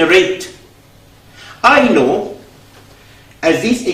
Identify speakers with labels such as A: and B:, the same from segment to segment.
A: rate. I know, as these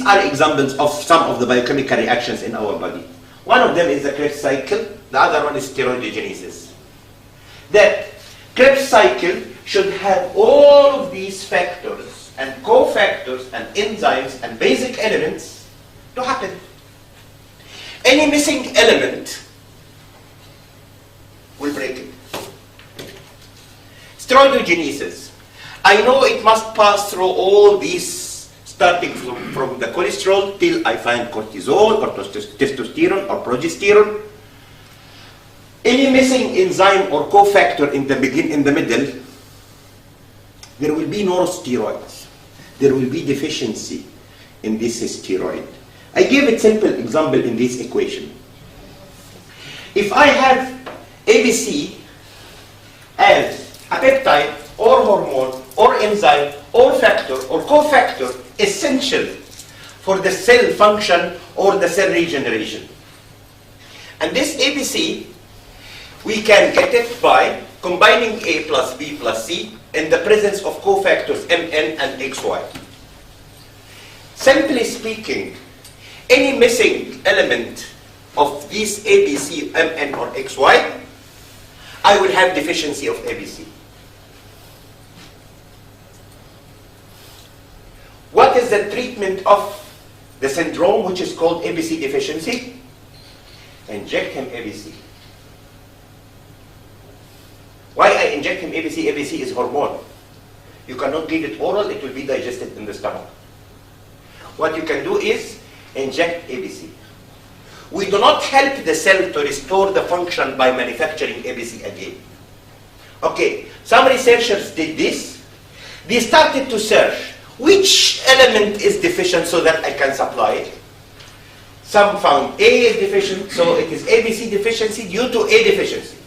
A: are examples of some of the biochemical reactions in our body. One of them is the Krebs cycle, the other one is steroidogenesis. That Krebs cycle should have all of these factors and cofactors and enzymes and basic elements to happen. Any missing element will break it. Steroidogenesis. I know it must pass through all these, starting from the cholesterol till I find cortisol or testosterone or progesterone. Any missing enzyme or cofactor in the middle, there will be neurosteroids. There will be deficiency in this steroid. I give a simple example in this equation. If I have ABC as a peptide or hormone or enzyme or factor or cofactor essential for the cell function or the cell regeneration. And this ABC, we can get it by combining A plus B plus C in the presence of cofactors Mn and XY. Simply speaking, any missing element of these ABC, Mn or XY, I will have deficiency of ABC. What is the treatment of the syndrome which is called ABC deficiency? Inject him ABC. Why I inject him ABC? ABC is hormone. You cannot give it oral, it will be digested in the stomach. What you can do is inject ABC. We do not help the cell to restore the function by manufacturing ABC again. Okay, some researchers did this. They started to search which element is deficient so that I can supply it. Some found A is deficient, so it is ABC deficiency due to A deficiency.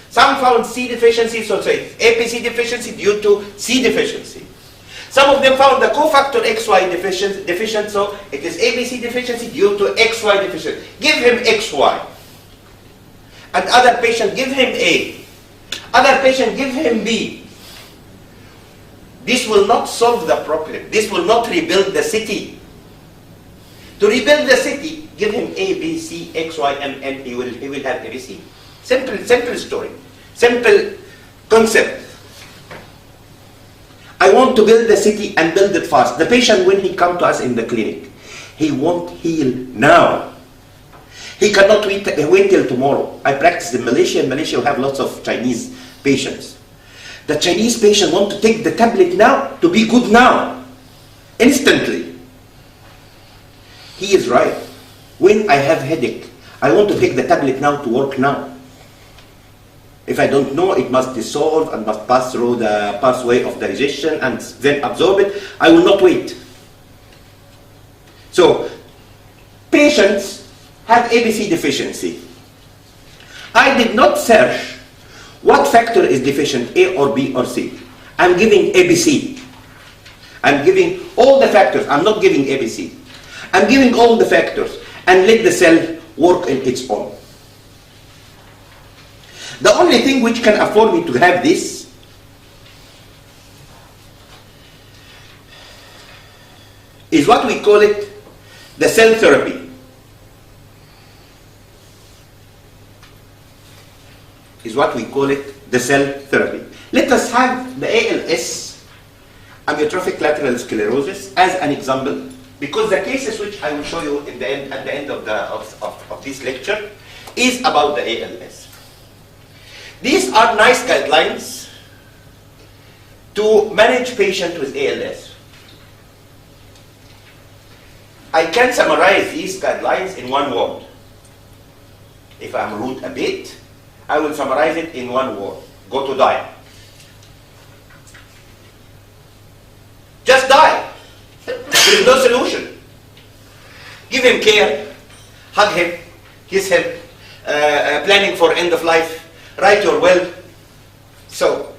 A: Some found C deficiency, so it's ABC deficiency due to C deficiency. Some of them found the cofactor XY deficient, so it is ABC deficiency due to XY deficiency. Give him XY. And other patient, give him A. Other patient, give him B. This will not solve the problem. This will not rebuild the city. To rebuild the city, give him A, B, C, X, Y, M, N. He will have ABC. Simple story. Simple concept. I want to build the city and build it fast. The patient, when he comes to us in the clinic, he won't heal now. He cannot wait till tomorrow. I practice in Malaysia. In Malaysia, we have lots of Chinese patients. The Chinese patient want to take the tablet now to be good now, instantly. He is right. When I have headache, I want to take the tablet now to work now. If I don't know, it must dissolve and must pass through the pathway of digestion and then absorb it. I will not wait. So, patients have ABC deficiency. I did not search what factor is deficient, A or B or C. I'm giving ABC. I'm giving all the factors. I'm not giving ABC. I'm giving all the factors and let the cell work in its own. The only thing which can afford me to have this is what we call it the cell therapy. Is what we call it the cell therapy. Let us have the ALS, amyotrophic lateral sclerosis, as an example, because the cases which I will show you at the end of this lecture is about the ALS. These are nice guidelines to manage patients with ALS. I can summarize these guidelines in one word. If I'm rude a bit, I will summarize it in one word. Go to die. Just die. There is no solution. Give him care, hug him, kiss him, planning for end of life, write your will. So,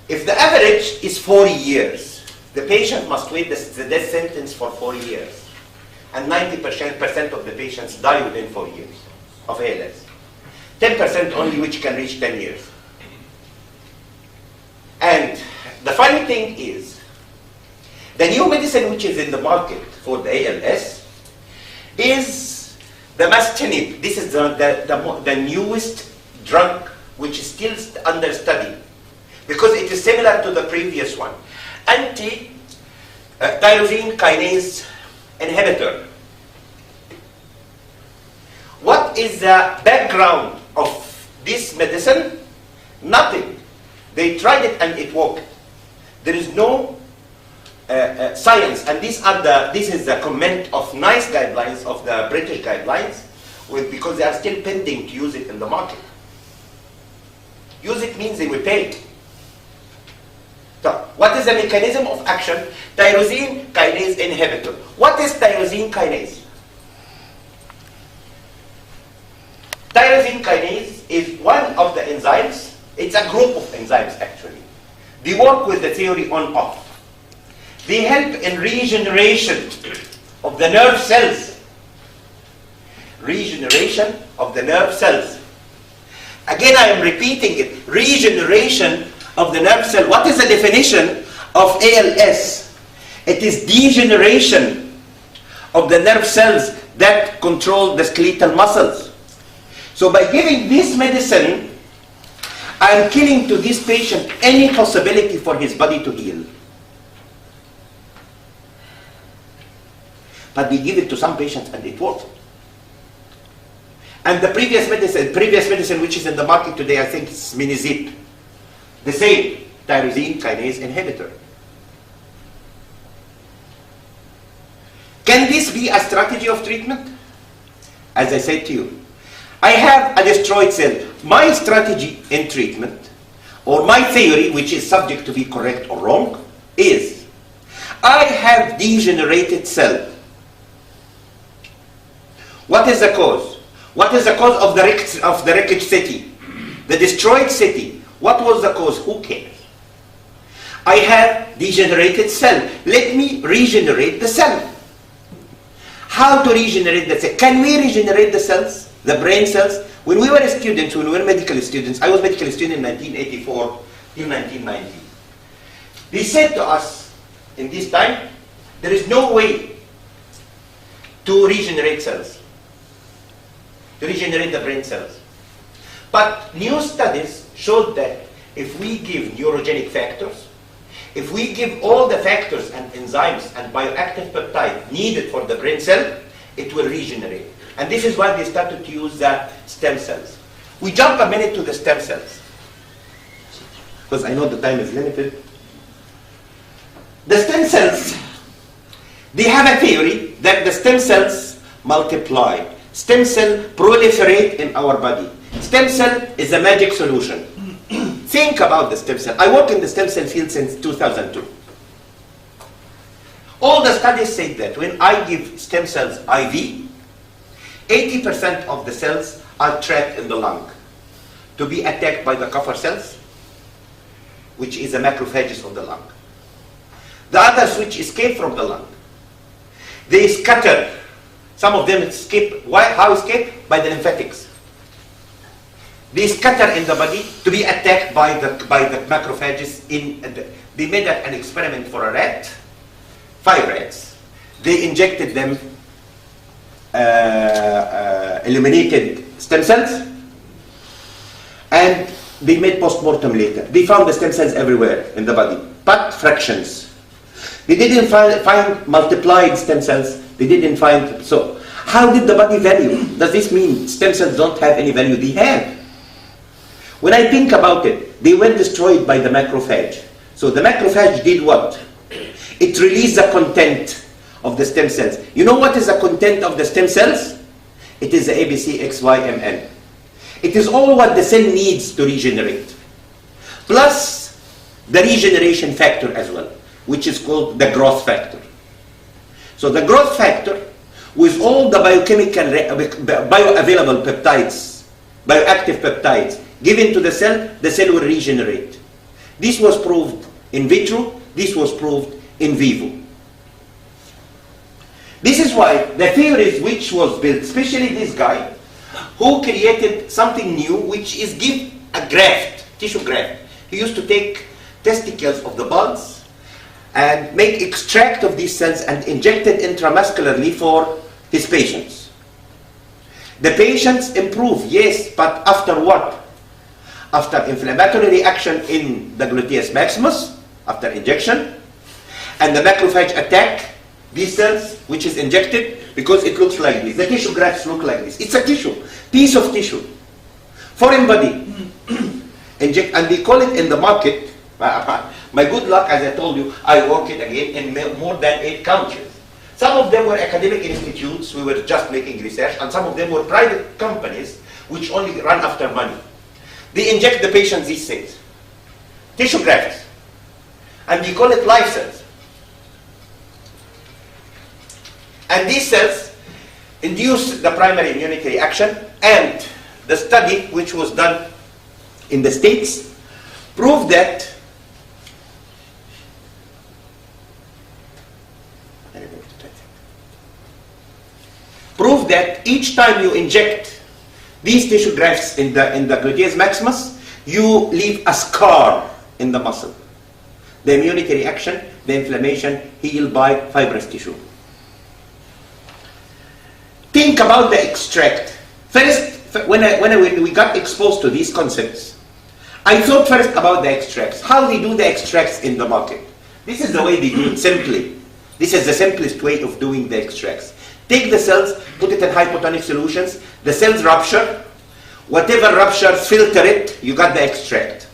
A: if the average is 40 years, the patient must wait the death sentence for 4 years. And 90% of the patients die within 4 years of ALS. 10% only which can reach 10 years. And The funny thing is, the new medicine which is in the market for the ALS is the Mastenib. This is the newest drug which is still under study because it is similar to the previous one. Anti-tyrosine kinase inhibitor. What is the background of this medicine? Nothing. They tried it and it worked. There is no science, and this is the comment of NICE guidelines, of the British guidelines, because they are still pending to use it in the market. Use it means they will pay. So, what is the mechanism of action? Tyrosine kinase inhibitor. What is tyrosine kinase? Tyrosine kinase is one of the enzymes. It's a group of enzymes actually. They work with the theory on-off. They help in regeneration of the nerve cells. Regeneration of the nerve cells. Again, I am repeating it. Regeneration of the nerve cell. What is the definition of ALS? It is degeneration of the nerve cells that control the skeletal muscles. So by giving this medicine, I am killing to this patient any possibility for his body to heal. But we give it to some patients and it works. And the previous medicine which is in the market today, I think it's Minizip. The same tyrosine kinase inhibitor. Can this be a strategy of treatment? As I said to you, I have a destroyed cell. My strategy in treatment, or my theory, which is subject to be correct or wrong, is I have degenerated cell. What is the cause? What is the cause of the wreckage city? The destroyed city. What was the cause? Who cares? I have degenerated cell. Let me regenerate the cell. How to regenerate the cell? Can we regenerate the cells? The brain cells? When we were students, when we were medical students, I was medical student in 1984 till 1990. They said to us, in this time, there is no way to regenerate cells, to regenerate the brain cells. But new studies showed that if we give neurogenic factors, if we give all the factors and enzymes and bioactive peptides needed for the brain cell, it will regenerate. And this is why they started to use the stem cells. We jump a minute to the stem cells, because I know the time is limited. The stem cells, they have a theory that the stem cells multiply. Stem cell proliferate in our body. Stem cell is a magic solution. Think about the stem cell. I work in the stem cell field since 2002. All the studies say that when I give stem cells IV, 80% of the cells are trapped in the lung to be attacked by the Kupffer cells, which is the macrophages of the lung. The others which escape from the lung, they scatter. Some of them escape. Why? How escape? By the lymphatics. They scatter in the body to be attacked by the macrophages. They made an experiment for a rat, 5 rats. They injected them eliminated stem cells, and they made post-mortem later. They found the stem cells everywhere in the body, but fractions. They didn't find multiplied stem cells. They didn't find. So how did the body value? Does this mean stem cells don't have any value? They have. When I think about it, they were destroyed by the macrophage. So the macrophage did what? It released the content of the stem cells. You know what is the content of the stem cells? It is the ABCXYMN. It is all what the cell needs to regenerate, plus the regeneration factor as well, which is called the growth factor. So the growth factor, with all the bioavailable peptides, bioactive peptides given to the cell will regenerate. This was proved in vitro, this was proved in vivo. This is why the theories which was built, especially this guy, who created something new, which is give a graft, tissue graft. He used to take testicles of the bugs and make extract of these cells and inject it intramuscularly for his patients. The patients improve, yes, but after what? After inflammatory reaction in the gluteus maximus, after injection, and the macrophage attack these cells, which is injected, because it looks like this. The tissue grafts look like this. It's a tissue, piece of tissue, foreign body. Inject, and they call it in the market, my good luck, as I told you, I work it again in more than 8 countries. Some of them were academic institutes, we were just making research, and some of them were private companies which only run after money. They inject the patients these things, tissue grafts, and we call it live cells. And these cells induce the primary immunity reaction, and the study which was done in the States proved that each time you inject these tissue grafts in the gluteus maximus, you leave a scar in the muscle. The immunity reaction, the inflammation, healed by fibrous tissue. Think about the extract. First, when we got exposed to these concepts, I thought first about the extracts. How they do the extracts in the market. This is the way they do it, simply. This is the simplest way of doing the extracts. Take the cells, put it in hypotonic solutions, the cells rupture, whatever ruptures, filter it, you got the extract.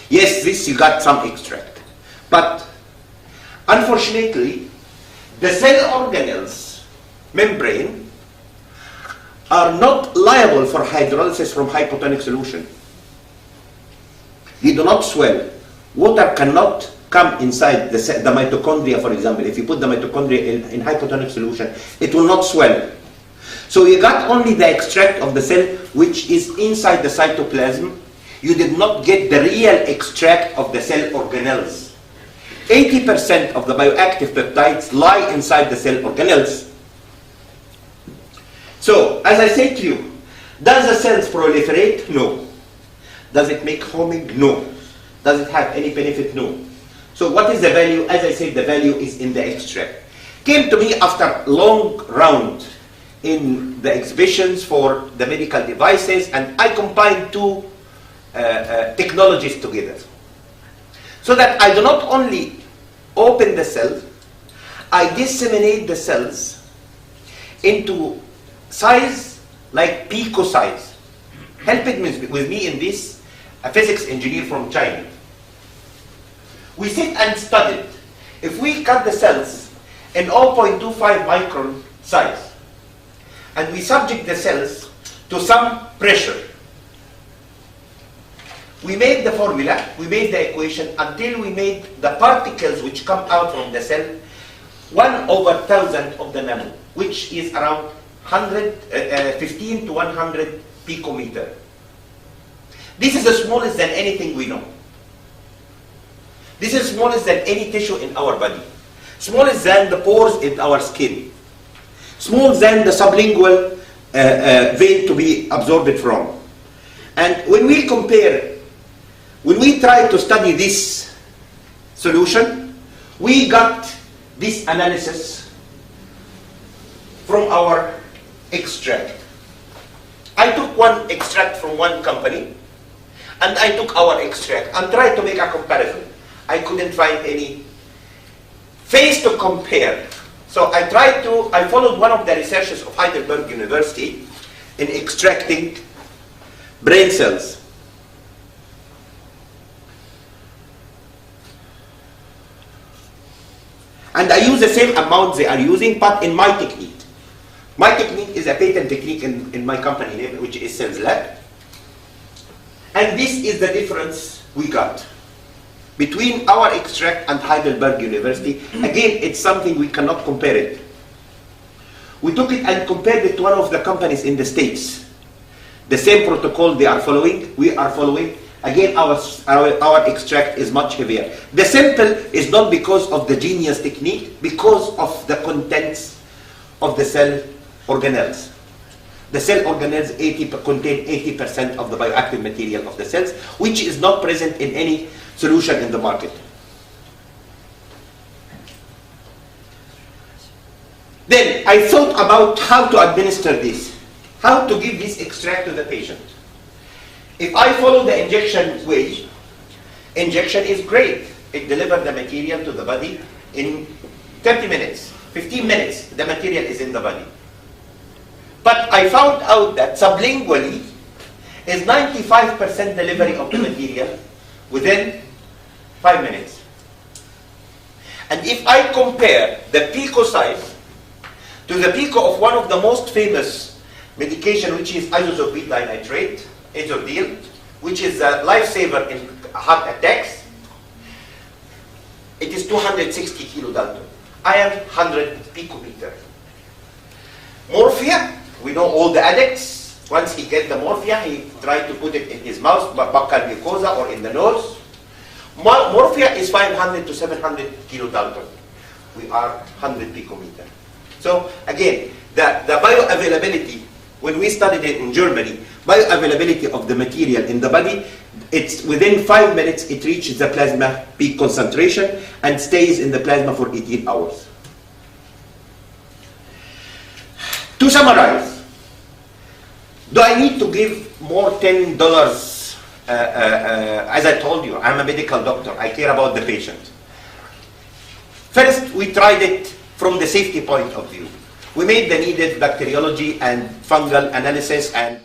A: Yes, this you got some extract. But unfortunately, the cell organelles membrane are not liable for hydrolysis from hypotonic solution. They do not swell. Water cannot come inside the mitochondria, for example. If you put the mitochondria in hypotonic solution, it will not swell. So you got only the extract of the cell which is inside the cytoplasm. You did not get the real extract of the cell organelles. 80% of the bioactive peptides lie inside the cell organelles. So, as I said to you, does the cells proliferate? No. Does it make homing? No. Does it have any benefit? No. So what is the value? As I said, the value is in the extract. Came to me after long round in the exhibitions for the medical devices, and I combined 2 technologies together. So that I do not only open the cell, I disseminate the cells into size like pico size. Helping with me in this, a physics engineer from China. We sit and studied. If we cut the cells in 0.25 micron size, and we subject the cells to some pressure, we made the formula, we made the equation until we made the particles which come out from the cell 1/1000 of the nano, which is around 15 to 100 picometer. This is the smallest than anything we know. This is smallest than any tissue in our body. Smallest than the pores in our skin. Smaller than the sublingual vein to be absorbed from. And when we compare, when we try to study this solution, we got this analysis from our extract. I took one extract from one company, and I took our extract and tried to make a comparison. I couldn't find any phase to compare. So I followed one of the researchers of Heidelberg University in extracting brain cells. And I use the same amount they are using, but in my technique. My technique is a patent technique in my company name, which is Cells Lab. And this is the difference we got between our extract and Heidelberg University. Again, it's something we cannot compare it. We took it and compared it to one of the companies in the States. The same protocol they are following, we are following. Again, our extract is much heavier. The sample is not because of the genius technique, because of the contents of the cell organelles. The cell organelles contain 80% of the bioactive material of the cells, which is not present in any solution in the market. Then I thought about how to administer this, how to give this extract to the patient. If I follow the injection way, injection is great. It delivers the material to the body in 30 minutes, 15 minutes, the material is in the body. But I found out that sublingually is 95% delivery of the material within 5 minutes. And if I compare the pico size to the pico of one of the most famous medication, which is isozapine dinitrate, Azodil, which is a lifesaver in heart attacks, it is 260 kilodalton. I am 100 picometer. Morphia, we know all the addicts. Once he gets the morphia, he tries to put it in his mouth, buccal mucosa, or in the nose. Morphia is 500 to 700 kilodalton. We are 100 picometer. So again, the bioavailability, when we studied it in Germany, bioavailability of the material in the body, it's within 5 minutes it reaches the plasma peak concentration and stays in the plasma for 18 hours. To summarize, do I need to give more $10? As I told you, I'm a medical doctor. I care about the patient. First, we tried it from the safety point of view. We made the needed bacteriology and fungal analysis and